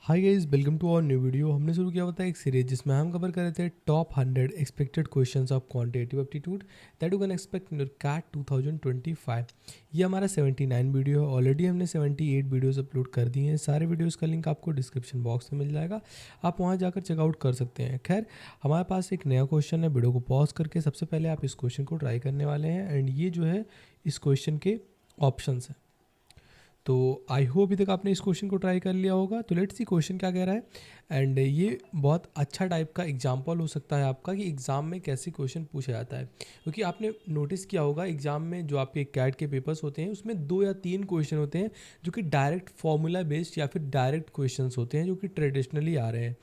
Hi guys, welcome to our new video. हमने शुरू किया हुआ था एक सीरीज जिसमें हम कवर कर रहे थे top 100 expected questions of quantitative aptitude that you can expect in your CAT 2025। ये हमारा 79 वीडियो है। ऑलरेडी हमने 78 वीडियोस अपलोड कर दिए हैं। सारे वीडियोस का लिंक आपको डिस्क्रिप्शन बॉक्स में मिल जाएगा, आप वहाँ जाकर चेकआउट कर सकते हैं। खैर, हमारे पास एक नया क्वेश्चन है। वीडियो को पॉज करके सबसे पहले आप इस क्वेश्चन को ट्राई करने वाले हैं एंड ये जो है इस क्वेश्चन के ऑप्शंस हैं। तो आई होप अभी तक आपने इस क्वेश्चन को ट्राई कर लिया होगा। तो लेट्स सी क्वेश्चन क्या कह रहा है। एंड ये बहुत अच्छा टाइप का एग्जाम्पल हो सकता है आपका कि एग्ज़ाम में कैसे क्वेश्चन पूछा जाता है, क्योंकि आपने नोटिस किया होगा एग्जाम में जो आपके कैट के पेपर्स होते हैं उसमें 2 या 3 क्वेश्चन होते हैं जो कि डायरेक्ट फॉर्मूला बेस्ड या फिर डायरेक्ट क्वेश्चन होते हैं जो कि ट्रेडिशनली आ रहे हैं।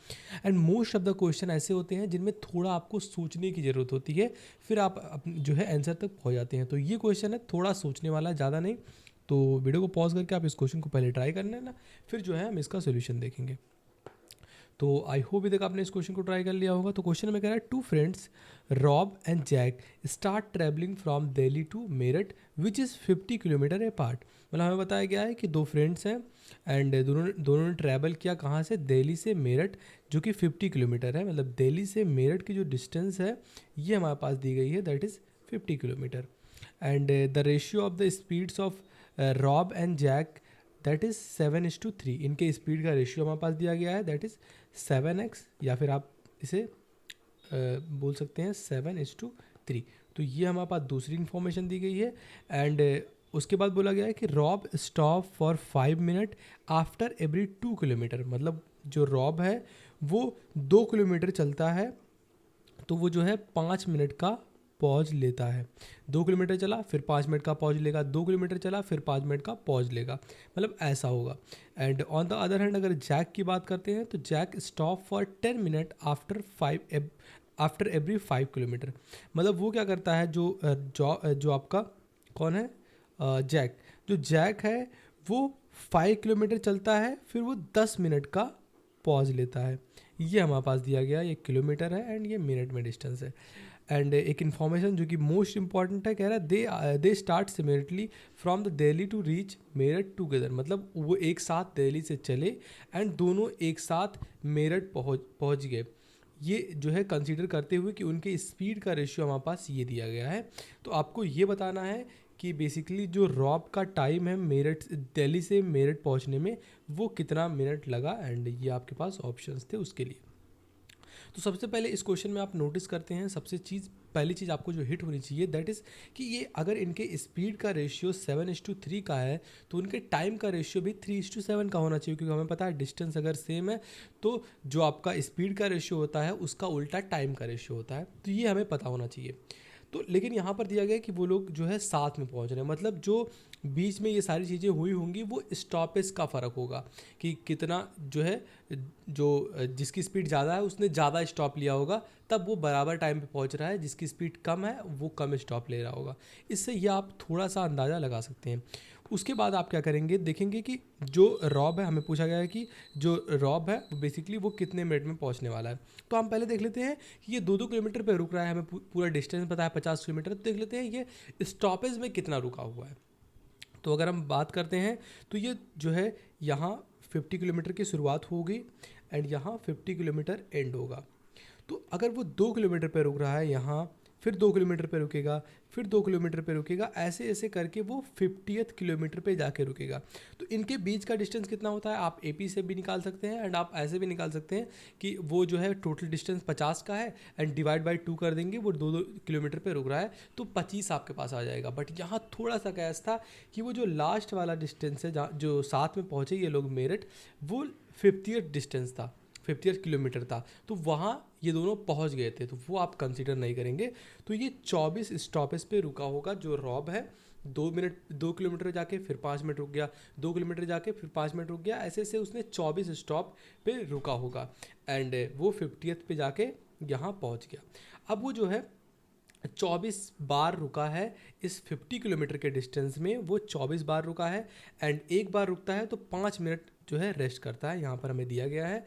And most of the question ऐसे होते हैं जिनमें थोड़ा आपको सोचने की ज़रूरत होती है, फिर आप जो है आंसर तक पहुँच जाते हैं। तो ये क्वेश्चन है थोड़ा सोचने वाला, ज़्यादा नहीं। तो वीडियो को पॉज करके आप इस क्वेश्चन को पहले ट्राई कर लेना, फिर जो है हम इसका सोल्यूशन देखेंगे। तो आई होप अभी तक आपने इस क्वेश्चन को ट्राई कर लिया होगा। तो क्वेश्चन में कह रहा है two friends Rob and Jack start travelling from Delhi to Meerut which is 50 kilometre apart. मतलब हमें बताया गया है कि 2 फ्रेंड्स हैं एंड दोनों ने ट्रैवल किया कहाँ से, दिल्ली से मेरठ, जो कि 50 किलोमीटर है। मतलब दिल्ली से मेरठ की जो डिस्टेंस है ये हमारे पास दी गई है, that is 50 kilometre. And the ratio of the speeds of Rob and Jack that is 7:3। इनके स्पीड का रेशियो हमारे पास दिया गया है, दैट इज़ 7x, या फिर आप इसे बोल सकते हैं 7:3। तो ये हमारे पास दूसरी इन्फॉर्मेशन दी गई है। एंड उसके बाद बोला गया है कि Rob stop for 5 minute after every 2 kilometre. मतलब जो रॉब है वो 2 किलोमीटर चलता है तो वो जो है 5 मिनट का पॉज लेता है। 2 किलोमीटर चला फिर 5 मिनट का पॉज लेगा, 2 किलोमीटर चला फिर 5 मिनट का पॉज लेगा, मतलब ऐसा होगा। And on the other hand अगर जैक की बात करते हैं तो Jack stop for 10 minute after every 5 kilometre. मतलब वो क्या करता है, जो आपका कौन है, जैक, जो जैक है वो 5 किलोमीटर चलता है फिर वो 10 मिनट का पॉज लेता है। ये हमारे पास दिया गया, ये किलोमीटर है एंड ये मिनट में डिस्टेंस है। एंड एक इन्फॉर्मेशन जो कि मोस्ट इंपॉर्टेंट है, कह रहा है they start similarly from the Delhi to reach Meerut together. मतलब वो एक साथ दिल्ली से चले एंड दोनों एक साथ मेरठ पहुंच गए। ये जो है कंसीडर करते हुए कि उनके स्पीड का रेशियो हमारे पास ये दिया गया है। तो आपको ये बताना है कि बेसिकली जो रॉब का टाइम है मेरठ दिल्ली से मेरठ पहुंचने में वो कितना मिनट लगा। एंड ये आपके पास ऑप्शंस थे उसके लिए। तो सबसे पहले इस क्वेश्चन में आप नोटिस करते हैं, पहली चीज़ आपको जो हिट होनी चाहिए दैट इज़ कि ये अगर इनके स्पीड का रेशियो 7:3 का है तो उनके टाइम का रेशियो भी 3:7 का होना चाहिए, क्योंकि हमें पता है डिस्टेंस अगर सेम है तो जो आपका स्पीड का रेशियो होता है उसका उल्टा टाइम का रेशियो होता है। तो ये हमें पता होना चाहिए। तो लेकिन यहाँ पर दिया गया है कि वो लोग जो है साथ में पहुँच रहे हैं, मतलब जो बीच में ये सारी चीज़ें हुई होंगी वो स्टॉपेज का फ़र्क होगा कि कितना जो है, जो जिसकी स्पीड ज़्यादा है उसने ज़्यादा स्टॉप लिया होगा, तब वो बराबर टाइम पे पहुंच रहा है। जिसकी स्पीड कम है वो कम स्टॉप ले रहा होगा। इससे ये आप थोड़ा सा अंदाज़ा लगा सकते हैं। उसके बाद आप क्या करेंगे, देखेंगे कि जो रॉब है, हमें पूछा गया है कि जो रॉब है वो बेसिकली वो कितने मिनट में पहुंचने वाला है। तो हम पहले देख लेते हैं कि ये 2-2 किलोमीटर पे रुक रहा है, हमें पूरा डिस्टेंस पता है 50 किलोमीटर। तो देख लेते हैं ये स्टॉपेज में कितना रुका हुआ है। तो अगर हम बात करते हैं तो ये जो है यहाँ 50 किलोमीटर की शुरुआत होगी एंड यहाँ 50 किलोमीटर एंड होगा। तो अगर वो 2 किलोमीटर पे रुक रहा है यहाँ, फिर 2 किलोमीटर पे रुकेगा, फिर 2 किलोमीटर पे रुकेगा, ऐसे ऐसे करके वो 50th किलोमीटर पे जाके रुकेगा। तो इनके बीच का डिस्टेंस कितना होता है आप एपी से भी निकाल सकते हैं एंड आप ऐसे भी निकाल सकते हैं कि वो जो है टोटल डिस्टेंस 50 का है एंड डिवाइड बाई 2 कर देंगे, वो 2-2 किलोमीटर पे रुक रहा है तो 25 आपके पास आ जाएगा। बट यहाँ थोड़ा सा कैस था कि वो जो लास्ट वाला डिस्टेंस है जहाँ जो साथ में पहुँचे ये लोग मेरठ, वो 50th डिस्टेंस था, 50th किलोमीटर था। तो वहाँ ये दोनों पहुँच गए थे, तो वो आप कंसीडर नहीं करेंगे। तो ये 24 स्टॉपेज पे रुका होगा जो रॉब है। 2 किलोमीटर जाके फिर 5 मिनट रुक गया, 2 किलोमीटर जाके फिर 5 मिनट रुक गया, ऐसे ऐसे उसने 24 स्टॉप पे रुका होगा एंड वो 50th पे जाके यहाँ पहुँच गया। अब वो जो है 24 बार रुका है इस 50 किलोमीटर के डिस्टेंस में, वो 24 बार रुका है एंड एक बार रुकता है तो 5 मिनट जो है रेस्ट करता है, यहाँ पर हमें दिया गया है।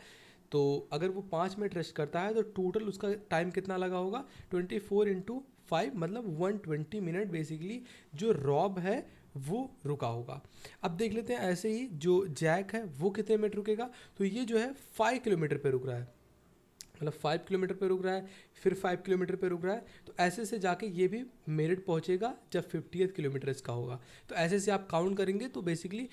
तो अगर वो 5 मिनट रेस्ट करता है तो टोटल उसका टाइम कितना लगा होगा, 24 × 5 मतलब 120 मिनट बेसिकली जो रॉब है वो रुका होगा। अब देख लेते हैं ऐसे ही जो जैक है वो कितने मिनट रुकेगा, तो ये जो है 5 किलोमीटर पे रुक रहा है, मतलब 5 किलोमीटर पे रुक रहा है, फिर 5 किलोमीटर पे रुक रहा है, तो ऐसे से जाके ये भी मेरठ पहुंचेगा जब 50th किलोमीटर इसका होगा। तो ऐसे से आप काउंट करेंगे तो बेसिकली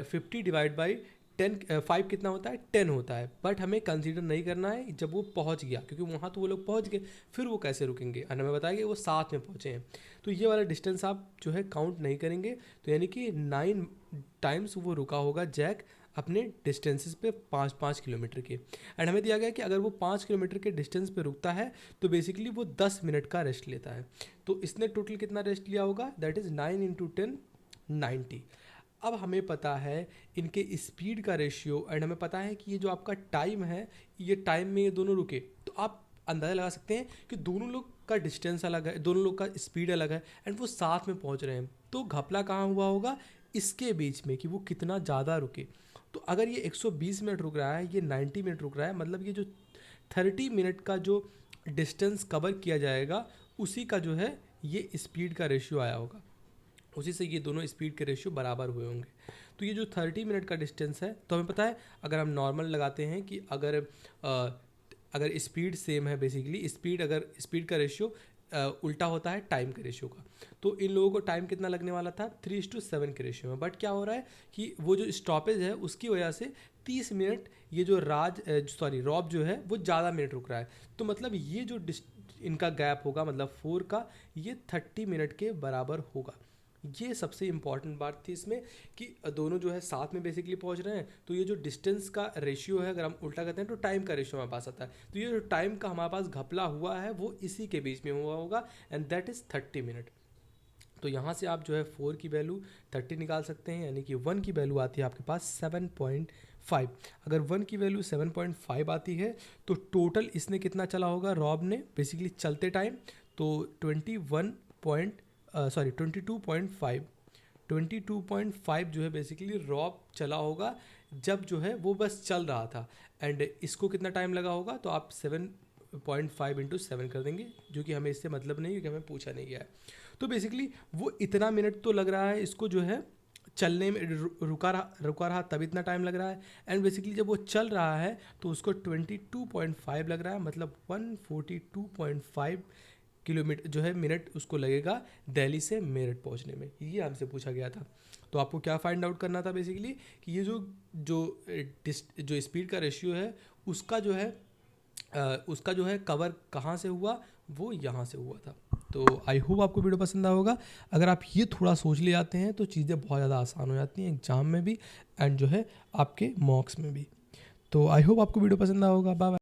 50 डिवाइड बाई 10, 5 कितना होता है 10 होता है, बट हमें कंसीडर नहीं करना है जब वो पहुंच गया, क्योंकि वहाँ तो वो लोग पहुंच गए, फिर वो कैसे रुकेंगे, और हमें बताया कि वो साथ में पहुँचे हैं, तो ये वाला डिस्टेंस आप जो है काउंट नहीं करेंगे। तो यानी कि 9 टाइम्स वो रुका होगा जैक अपने डिस्टेंसेस पे 5-5 किलोमीटर के। एंड हमें दिया गया कि अगर वो 5 किलोमीटर के डिस्टेंस पे रुकता है तो बेसिकली वो 10 मिनट का रेस्ट लेता है। तो इसने टोटल कितना रेस्ट लिया होगा, दैट इज़ 9 × 10 90। अब हमें पता है इनके स्पीड का रेशियो, एंड हमें पता है कि ये जो आपका टाइम है, ये टाइम में ये दोनों रुके, तो आप अंदाज़ा लगा सकते हैं कि दोनों लोग का डिस्टेंस अलग है, दोनों लोग का स्पीड अलग है, एंड वो साथ में पहुंच रहे हैं। तो घपला कहाँ हुआ होगा, इसके बीच में, कि वो कितना ज़्यादा रुके। तो अगर ये 120 मिनट रुक रहा है, ये 90 मिनट रुक रहा है, मतलब ये जो 30 मिनट का जो डिस्टेंस कवर किया जाएगा उसी का जो है ये स्पीड का रेशियो आया होगा, उसी से ये दोनों स्पीड के रेशियो बराबर हुए होंगे। तो ये जो 30 मिनट का डिस्टेंस है, तो हमें पता है अगर हम नॉर्मल लगाते हैं कि अगर स्पीड सेम है, बेसिकली स्पीड का रेशियो उल्टा होता है टाइम के रेशियो का, तो इन लोगों को टाइम कितना लगने वाला था 3:7 के रेशियो में। बट क्या हो रहा है कि वो जो स्टॉपेज है उसकी वजह से 30 मिनट ये जो रॉब जो है वो ज़्यादा मिनट रुक रहा है, तो मतलब ये जो इनका गैप होगा, मतलब 4 का, ये 30 मिनट के बराबर होगा। ये सबसे इम्पॉर्टेंट बात थी इसमें कि दोनों जो है साथ में बेसिकली पहुंच रहे हैं, तो ये जो डिस्टेंस का रेशियो है अगर हम उल्टा करते हैं तो टाइम का रेशियो हमारे पास आता है, तो ये जो टाइम का हमारे पास घपला हुआ है वो इसी के बीच में हुआ होगा, एंड दैट इज़ 30 मिनट। तो यहाँ से आप जो है 4 की वैल्यू 30 निकाल सकते हैं, यानी कि 1 की वैल्यू आती है आपके पास 7.5। अगर 1 की वैल्यू 7.5 आती है तो टोटल इसने कितना चला होगा रॉब ने बेसिकली चलते टाइम, तो 22.5 जो है बेसिकली रॉब चला होगा जब जो है वो बस चल रहा था, एंड इसको कितना टाइम लगा होगा, तो आप 7.5 × 7 कर देंगे, जो कि हमें इससे मतलब नहीं है कि हमें पूछा नहीं गया है। तो बेसिकली वो इतना मिनट तो लग रहा है इसको जो है चलने में, रुका रहा तब इतना टाइम लग रहा है, एंड बेसिकली जब वो चल रहा है तो उसको 22.5 लग रहा है, मतलब 142.5 किलोमीटर जो है मिनट उसको लगेगा दिल्ली से मेरठ पहुंचने में। ये हमसे पूछा गया था। तो आपको क्या फाइंड आउट करना था बेसिकली कि ये जो स्पीड का रेशियो है उसका जो है कवर कहाँ से हुआ, वो यहाँ से हुआ था। तो आई होप आपको वीडियो पसंद आया होगा। अगर आप ये थोड़ा सोच ले जाते हैं तो चीज़ें बहुत ज़्यादा आसान हो जाती हैं एग्जाम में भी, एंड जो है आपके मॉक्स में भी। तो आई होप आपको वीडियो पसंद आया होगा। बाय।